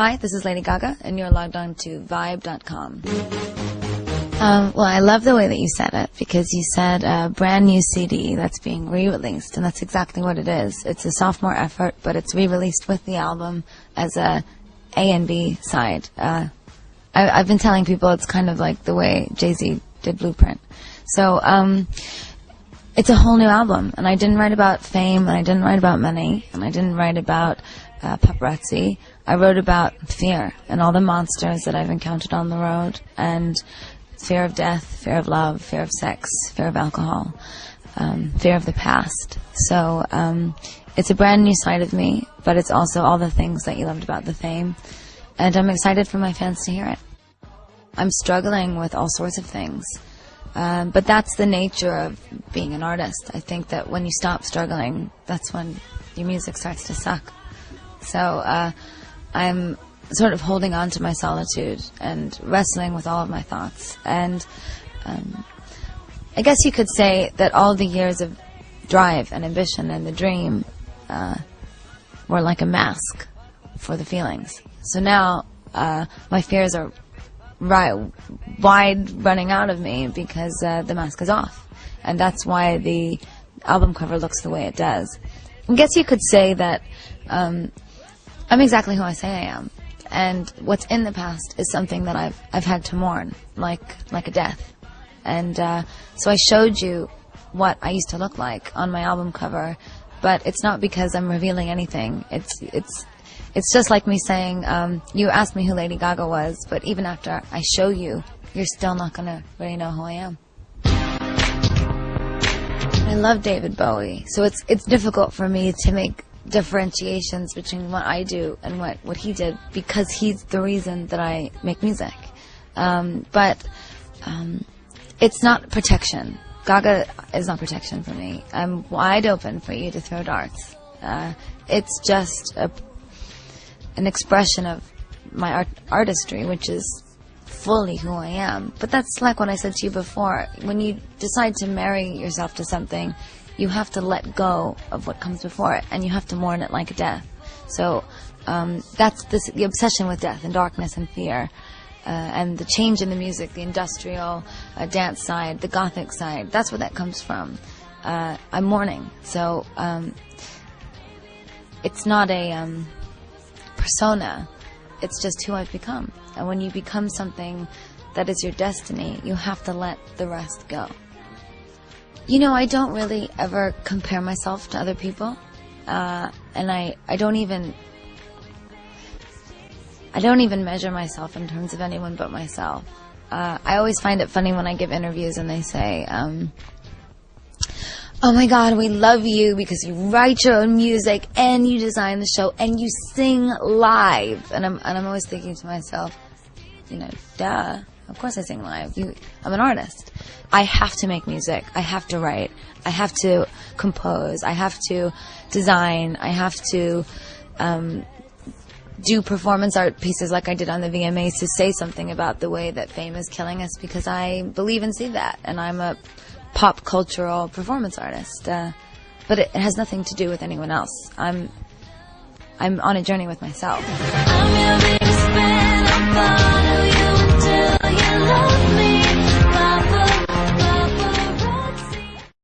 Hi, this is Lady Gaga, and you're logged on to Vibe.com. Well, I love the way that you said it, because you said a brand new CD that's being re-released, and that's exactly what it is. It's a sophomore effort, but it's re-released with the album as a and B side. I've been telling people it's kind of like the way Jay-Z did Blueprint. So, it's a whole new album, and I didn't write about fame, and I didn't write about money, and I didn't write about paparazzi. I wrote about fear and all the monsters that I've encountered on the road, and fear of death, fear of love, fear of sex, fear of alcohol, fear of the past. So it's a brand new side of me, but it's also all the things that you loved about the fame, and I'm excited for my fans to hear it. I'm struggling with all sorts of things, but that's the nature of being an artist. I think that when you stop struggling, that's when your music starts to suck. So I'm sort of holding on to my solitude and wrestling with all of my thoughts. And I guess you could say that all the years of drive and ambition and the dream were like a mask for the feelings. So now my fears are wide running out of me because the mask is off. And that's why the album cover looks the way it does. I guess you could say that I'm exactly who I say I am, and what's in the past is something that I've had to mourn, like a death. And so I showed you what I used to look like on my album cover, but it's not because I'm revealing anything. It's just like me saying, you asked me who Lady Gaga was, but even after I show you, you're still not gonna really know who I am. I love David Bowie, so it's difficult for me to make differentiations between what I do and what he did, because he's the reason that I make music. But it's not protection. Gaga is not protection for me. I'm wide open for you to throw darts. It's just an expression of my artistry, which is fully who I am. But that's like what I said to you before. When you decide to marry yourself to something, you have to let go of what comes before it, and you have to mourn it like a death. So that's the obsession with death and darkness and fear, and the change in the music, the industrial dance side, the gothic side. That's where that comes from. I'm mourning. So it's not a persona. It's just who I've become. And when you become something that is your destiny, you have to let the rest go. You know, I don't really ever compare myself to other people, and I don't even measure myself in terms of anyone but myself. I always find it funny when I give interviews and they say, oh my God, we love you because you write your own music and you design the show and you sing live. And I'm always thinking to myself, you know, duh, of course I sing live. I'm an artist. I have to make music. I have to write. I have to compose. I have to design. I have to do performance art pieces like I did on the VMAs to say something about the way that fame is killing us, because I believe and see that. And I'm a pop cultural performance artist. But it has nothing to do with anyone else. I'm on a journey with myself. I'm your biggest fan.